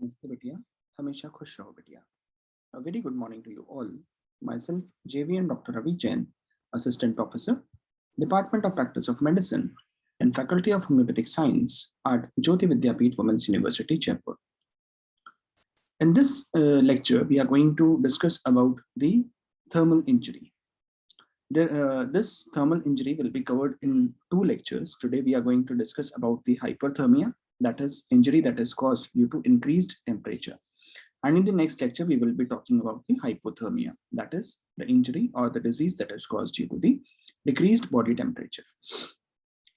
नमस्ते बिटिया, हमेशा खुश रहो बिटिया. A very good morning to you all. Myself, JVN Dr. Ravi Jain, Assistant Professor, Department of Practice of Medicine, and Faculty of Homeopathic Science at Jyoti Vidyapeeth Women's University, Jaipur. In this lecture, we are going to discuss about the thermal injury. This thermal injury will be covered in two lectures. Today, we are going to discuss about the hyperthermia, that is injury that is caused due to increased temperature. And in the next lecture, we will be talking about the hypothermia, that is the injury or the disease that is caused due to the decreased body temperature.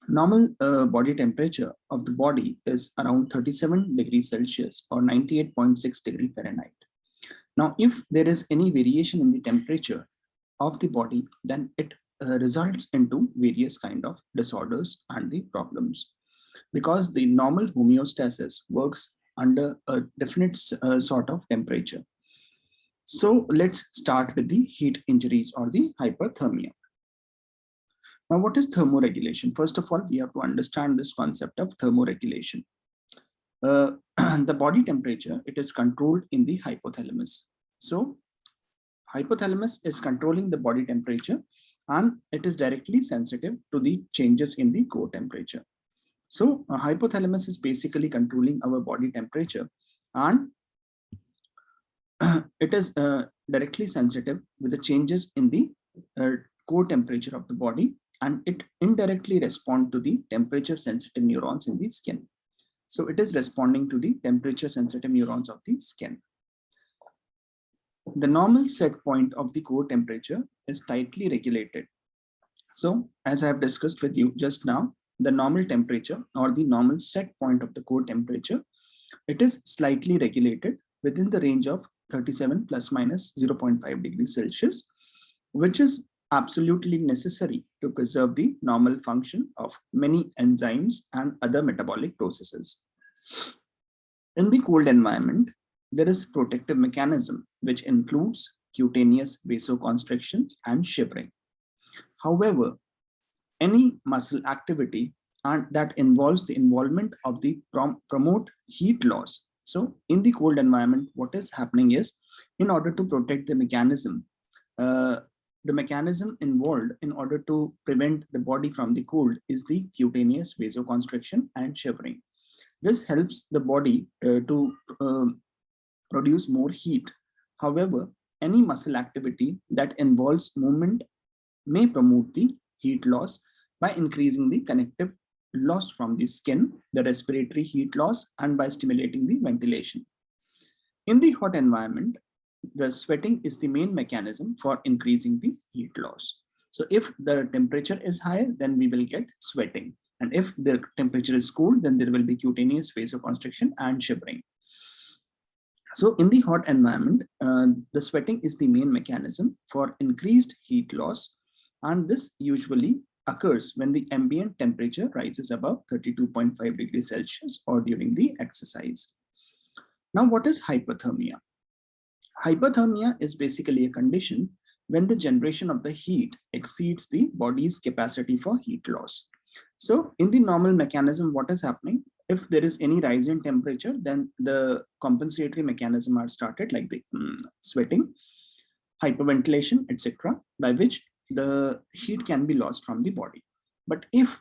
Normal body temperature of the body is around 37 degrees Celsius or 98.6 degree Fahrenheit. Now, if there is any variation in the temperature of the body, then it results into various kind of disorders and the problems, because the normal homeostasis works under a definite sort of temperature. So let's start with the heat injuries or the hyperthermia. Now, what is thermoregulation? First of all, we have to understand this concept of thermoregulation. The body temperature, it is controlled in the hypothalamus. So hypothalamus is controlling the body temperature, and it is directly sensitive to the changes in the core temperature. So hypothalamus is basically controlling our body temperature, and it is directly sensitive with the changes in the core temperature of the body, and it indirectly responds to the temperature sensitive neurons in the skin. So it is responding to the temperature sensitive neurons of the skin. The normal set point of the core temperature is tightly regulated. So as I have discussed with you just now, the normal temperature or the normal set point of the core temperature, it is slightly regulated within the range of 37 plus minus 0.5 degrees Celsius, which is absolutely necessary to preserve the normal function of many enzymes and other metabolic processes. In the cold environment, there is protective mechanism which includes cutaneous vasoconstrictions and shivering. However, any muscle activity and that involves the involvement of the promote heat loss. So in the cold environment, what is happening is, in order to protect the mechanism involved in order to prevent the body from the cold is the cutaneous vasoconstriction and shivering. This helps the body to produce more heat. However, any muscle activity that involves movement may promote the heat loss by increasing the connective loss from the skin, the respiratory heat loss, and by stimulating the ventilation. In the hot environment, the sweating is the main mechanism for increasing the heat loss. So if the temperature is higher, then we will get sweating. And if the temperature is cool, then there will be cutaneous vasoconstriction and shivering. So in the hot environment, the sweating is the main mechanism for increased heat loss, and this usually occurs when the ambient temperature rises above 32.5 degrees Celsius or during the exercise. Now, what is hypothermia? Hypothermia is basically a condition when the generation of the heat exceeds the body's capacity for heat loss. So in the normal mechanism, what is happening? If there is any rise in temperature, then the compensatory mechanism are started, like the sweating, hyperventilation, etc., by which the heat can be lost from the body. But if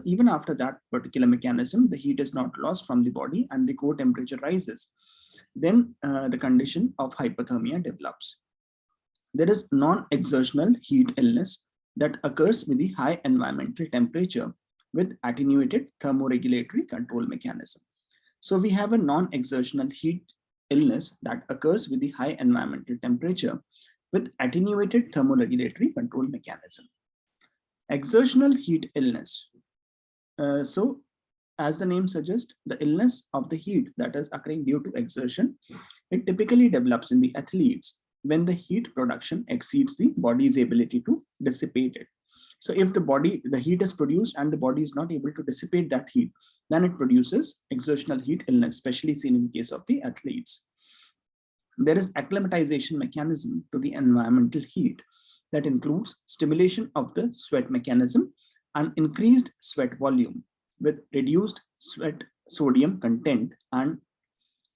even after that particular mechanism, the heat is not lost from the body and the core temperature rises, then the condition of hypothermia develops. There is non-exertional heat illness that occurs with the high environmental temperature with attenuated thermoregulatory control mechanism. So we have a non-exertional heat illness that occurs with the high environmental temperature with attenuated thermoregulatory control mechanism. Exertional heat illness. So as the name suggests, the illness of the heat that is occurring due to exertion, it typically develops in the athletes when the heat production exceeds the body's ability to dissipate it. So if the heat is produced and the body is not able to dissipate that heat, then it produces exertional heat illness, especially seen in the case of the athletes. There is acclimatization mechanism to the environmental heat that includes stimulation of the sweat mechanism and increased sweat volume with reduced sweat sodium content and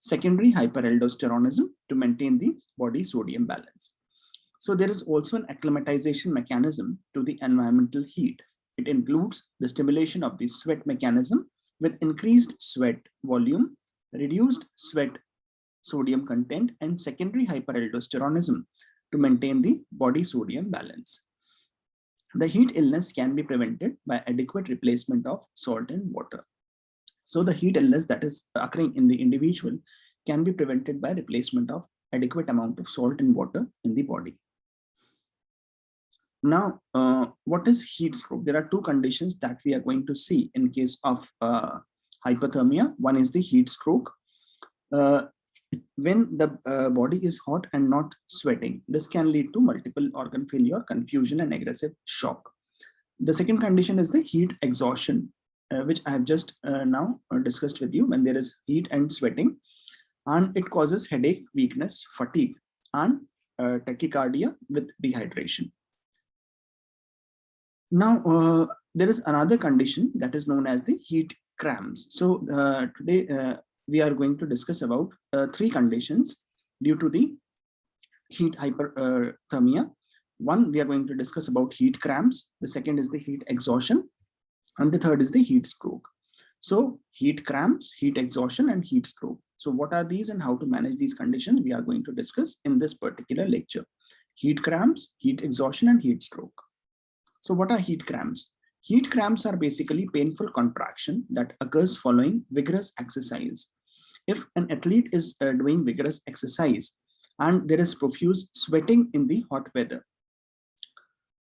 secondary hyperaldosteronism to maintain the body sodium balance. So there is also an acclimatization mechanism to the environmental heat. It includes the stimulation of the sweat mechanism with increased sweat volume, reduced sweat sodium content, and secondary hyperaldosteronism to maintain the body sodium balance. The heat illness can be prevented by adequate replacement of salt and water. So the heat illness that is occurring in the individual can be prevented by replacement of adequate amount of salt and water in the body. Now, what is heat stroke? There are two conditions that we are going to see in case of hypothermia. One is the heat stroke. When the body is hot and not sweating, this can lead to multiple organ failure, confusion, and aggressive shock. The second condition is the heat exhaustion, which I have just now discussed with you, when there is heat and sweating, and it causes headache, weakness, fatigue, and tachycardia with dehydration. Now, there is another condition that is known as the heat cramps. So today we are going to discuss about three conditions due to the heat hyperthermia. One, we are going to discuss about heat cramps. The second is the heat exhaustion, and the third is the heat stroke. So heat cramps, heat exhaustion, and heat stroke. So what are these and how to manage these conditions we are going to discuss in this particular lecture. Heat cramps, heat exhaustion, and heat stroke. So what are heat cramps? Heat cramps are basically painful contraction that occurs following vigorous exercise. If an athlete is doing vigorous exercise and there is profuse sweating in the hot weather,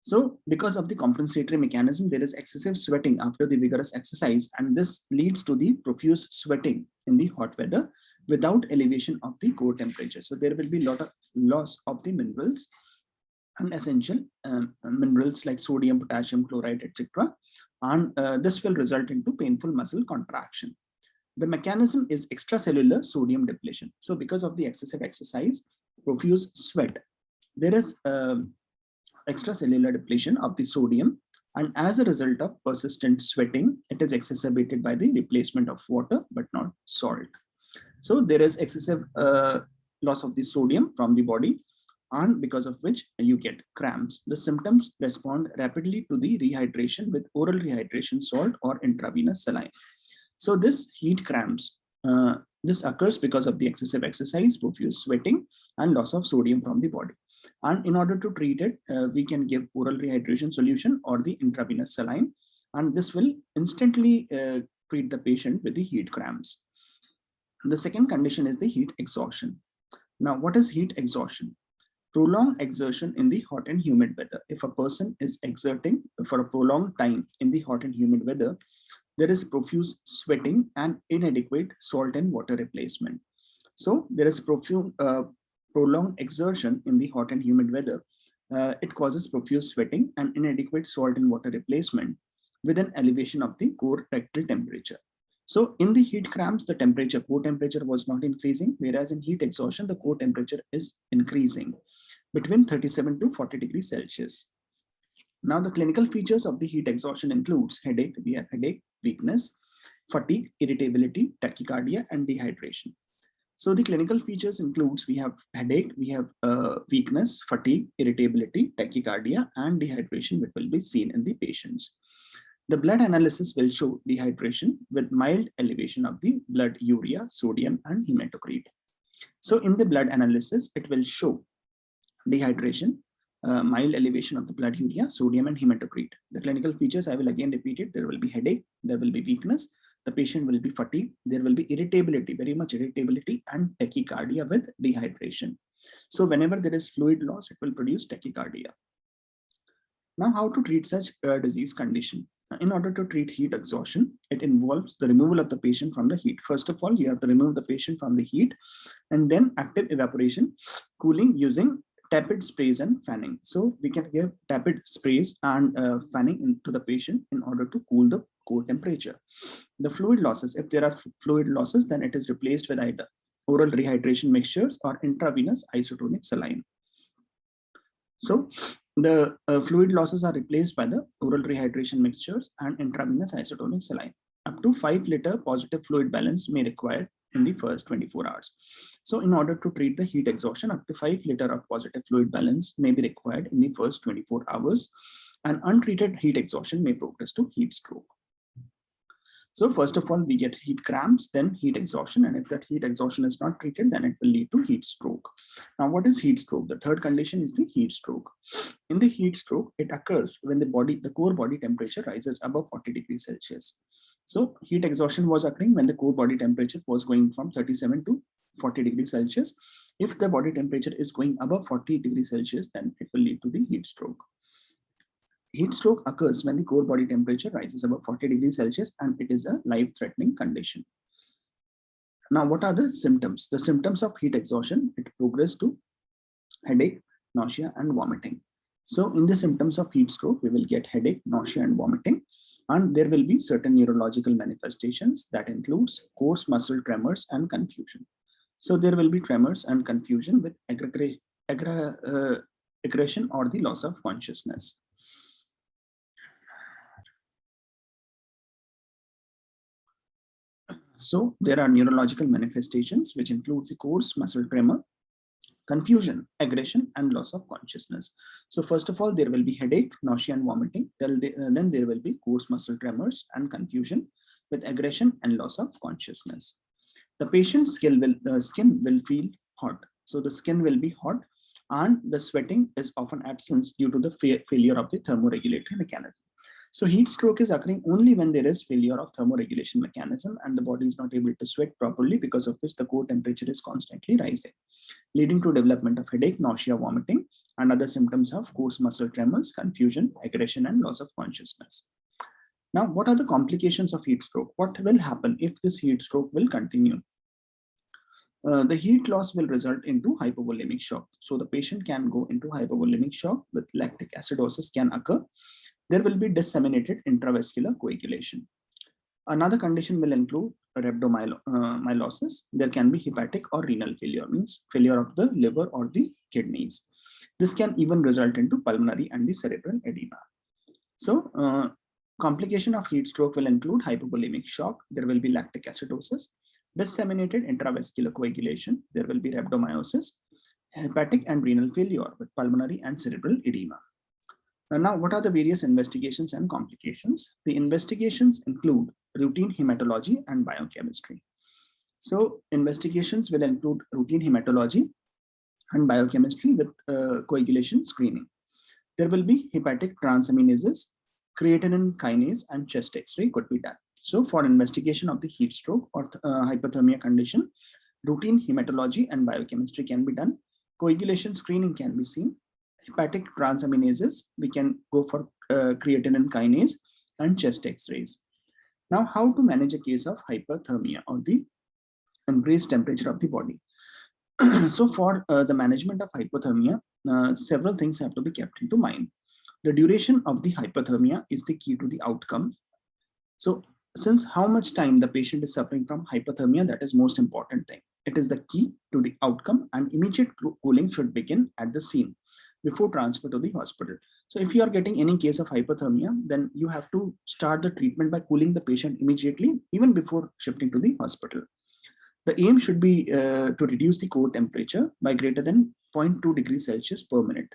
so because of the compensatory mechanism, there is excessive sweating after the vigorous exercise, and this leads to the profuse sweating in the hot weather without elevation of the core temperature. So there will be a lot of loss of the minerals and essential minerals like sodium, potassium, chloride, etc. And this will result into painful muscle contraction. The mechanism is extracellular sodium depletion. So because of the excessive exercise, profuse sweat, there is extracellular depletion of the sodium, and as a result of persistent sweating, it is exacerbated by the replacement of water but not salt. So there is excessive loss of the sodium from the body, and because of which you get cramps. The symptoms respond rapidly to the rehydration with oral rehydration salt or intravenous saline. So this heat cramps, this occurs because of the excessive exercise, profuse sweating, and loss of sodium from the body. And in order to treat it, we can give oral rehydration solution or the intravenous saline, and this will instantly treat the patient with the heat cramps. The second condition is the heat exhaustion. Now, what is heat exhaustion? Prolonged exertion in the hot and humid weather. If a person is exerting for a prolonged time in the hot and humid weather, there is profuse sweating and inadequate salt and water replacement. So there is prolonged exertion in the hot and humid weather. It causes profuse sweating and inadequate salt and water replacement with an elevation of the core rectal temperature. So in the heat cramps, the core temperature was not increasing, whereas in heat exhaustion, the core temperature is increasing between 37 to 40 degrees Celsius. Now, the clinical features of the heat exhaustion includes headache, we have headache, weakness, fatigue, irritability, tachycardia, and dehydration. So the clinical features includes, we have headache, we have weakness, fatigue, irritability, tachycardia, and dehydration, which will be seen in the patients. The blood analysis will show dehydration with mild elevation of the blood urea, sodium, and hematocrit. So in the blood analysis, it will show dehydration, mild elevation of the blood urea, sodium, and hematocrit. The clinical features, I will again repeat it. There will be headache, there will be weakness, the patient will be fatigued, there will be irritability, very much irritability, and tachycardia with dehydration. So whenever there is fluid loss, it will produce tachycardia. Now, how to treat such disease condition? In order to treat heat exhaustion, it involves the removal of the patient from the heat. First of all, you have to remove the patient from the heat, and then active evaporation, cooling using tepid sprays and fanning. So we can give tepid sprays and fanning into the patient in order to cool the core temperature. The fluid losses, if there are fluid losses, then it is replaced with either oral rehydration mixtures or intravenous isotonic saline. So the fluid losses are replaced by the oral rehydration mixtures and intravenous isotonic saline. Up to 5 liter positive fluid balance may require in the first 24 hours. So in order to treat the heat exhaustion, up to 5 liters of positive fluid balance may be required in the first 24 hours, and untreated heat exhaustion may progress to heat stroke. So first of all, we get heat cramps, then heat exhaustion, and if that heat exhaustion is not treated, then it will lead to heat stroke. Now, what is heat stroke? The third condition is the heat stroke. In the heat stroke, it occurs when the core body temperature rises above 40 degrees Celsius. So heat exhaustion was occurring when the core body temperature was going from 37 to 40 degrees Celsius. If the body temperature is going above 40 degrees Celsius, then it will lead to the heat stroke. Heat stroke occurs when the core body temperature rises above 40 degrees Celsius, and it is a life-threatening condition. Now, what are the symptoms? The symptoms of heat exhaustion, it progresses to headache, nausea, and vomiting. So in the symptoms of heat stroke, we will get headache, nausea, and vomiting. And there will be certain neurological manifestations that includes coarse muscle tremors and confusion. So there will be tremors and confusion with aggression or the loss of consciousness. So there are neurological manifestations which includes the coarse muscle tremor, confusion, aggression, and loss of consciousness. So first of all, there will be headache, nausea, and vomiting. Then there will be coarse muscle tremors and confusion with aggression and loss of consciousness. The patient's skin will feel hot. So the skin will be hot, and the sweating is often absent due to the failure of the thermoregulatory mechanism. So heat stroke is occurring only when there is failure of thermoregulation mechanism and the body is not able to sweat properly, because of which the core temperature is constantly rising, leading to development of headache, nausea, vomiting, and other symptoms of coarse muscle tremors, confusion, aggression, and loss of consciousness. Now, what are the complications of heat stroke? What will happen if this heat stroke will continue? The heat loss will result into hypovolemic shock. So the patient can go into hypovolemic shock with lactic acidosis can occur. There will be disseminated intravascular coagulation. Another condition will include rhabdomyolysis. There can be hepatic or renal failure, means failure of the liver or the kidneys. This can even result into pulmonary and the cerebral edema. So complication of heat stroke will include hypovolemic shock. There will be lactic acidosis, disseminated intravascular coagulation. There will be rhabdomyolysis, hepatic and renal failure with pulmonary and cerebral edema. Now, what are the various investigations and complications? The investigations include routine hematology and biochemistry. So investigations will include routine hematology and biochemistry with coagulation screening. There will be hepatic transaminases, creatinine kinase, and chest X-ray could be done. So for investigation of the heat stroke or hypothermia condition, routine hematology and biochemistry can be done. Coagulation screening can be seen. Hepatic transaminases, we can go for creatinine kinase and chest X-rays. Now, how to manage a case of hyperthermia or the increased temperature of the body? So for the management of hypothermia, several things have to be kept into mind. The duration of the hypothermia is the key to the outcome. So since how much time the patient is suffering from hypothermia, that is most important thing. It is the key to the outcome, and immediate cooling should begin at the scene before transfer to the hospital. So if you are getting any case of hypothermia, then you have to start the treatment by cooling the patient immediately, even before shifting to the hospital. The aim should be to reduce the core temperature by greater than 0.2 degrees Celsius per minute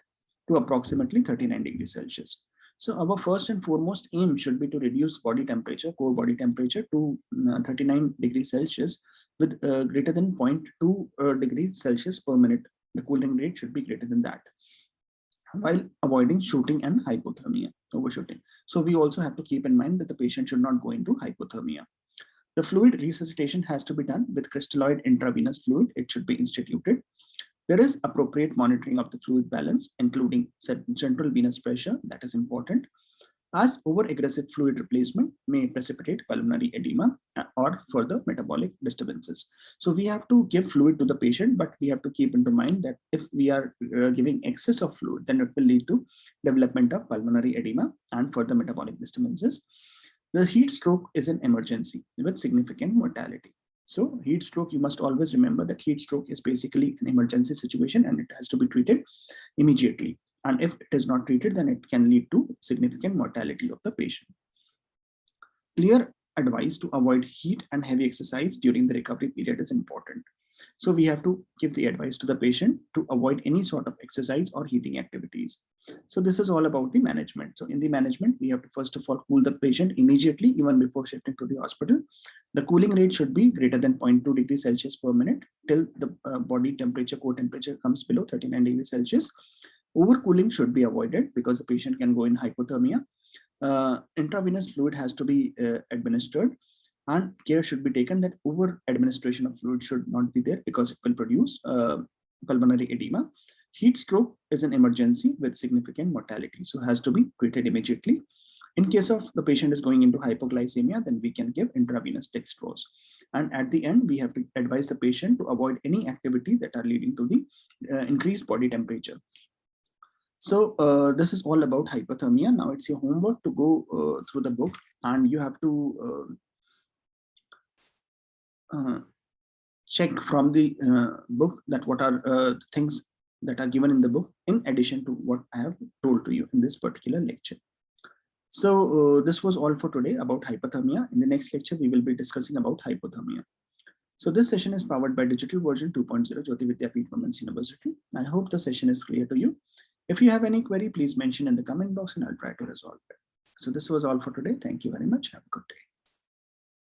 to approximately 39 degrees Celsius. So our first and foremost aim should be to reduce body temperature, core body temperature to 39 degrees Celsius with greater than 0.2 degrees Celsius per minute. The cooling rate should be greater than that, while avoiding shooting and hypothermia, overshooting. So we also have to keep in mind that the patient should not go into hypothermia. The fluid resuscitation has to be done with crystalloid intravenous fluid. It should be instituted. There is appropriate monitoring of the fluid balance, including central venous pressure. That is important, as over-aggressive fluid replacement may precipitate pulmonary edema or further metabolic disturbances. So we have to give fluid to the patient, but we have to keep into mind that if we are giving excess of fluid, then it will lead to development of pulmonary edema and further metabolic disturbances. The heat stroke is an emergency with significant mortality. So heat stroke, you must always remember that heat stroke is basically an emergency situation and it has to be treated immediately. And if it is not treated, then it can lead to significant mortality of the patient. Clear advice to avoid heat and heavy exercise during the recovery period is important. So we have to give the advice to the patient to avoid any sort of exercise or heating activities. So this is all about the management. So in the management, we have to first of all cool the patient immediately, even before shifting to the hospital. The cooling rate should be greater than 0.2 degrees Celsius per minute till the body temperature, core temperature comes below 39 degrees Celsius. Overcooling should be avoided because the patient can go in hypothermia. Intravenous fluid has to be administered, and care should be taken that over administration of fluid should not be there because it will produce pulmonary edema. Heat stroke is an emergency with significant mortality, so has to be treated immediately. In case of the patient is going into hypoglycemia, then we can give intravenous dextrose. And at the end, we have to advise the patient to avoid any activity that are leading to the increased body temperature. So this is all about hypothermia. Now it's your homework to go through the book, and you have to check from the book that what are things that are given in the book in addition to what I have told to you in this particular lecture. So this was all for today about hypothermia. In the next lecture, we will be discussing about hypothermia. So this session is powered by Digital Version 2.0 Jyoti Vidyapeeth Women's University. I hope the session is clear to you. If you have any query, please mention in the comment box and I'll try to resolve it. So this was all for today. Thank you very much. Have a good day.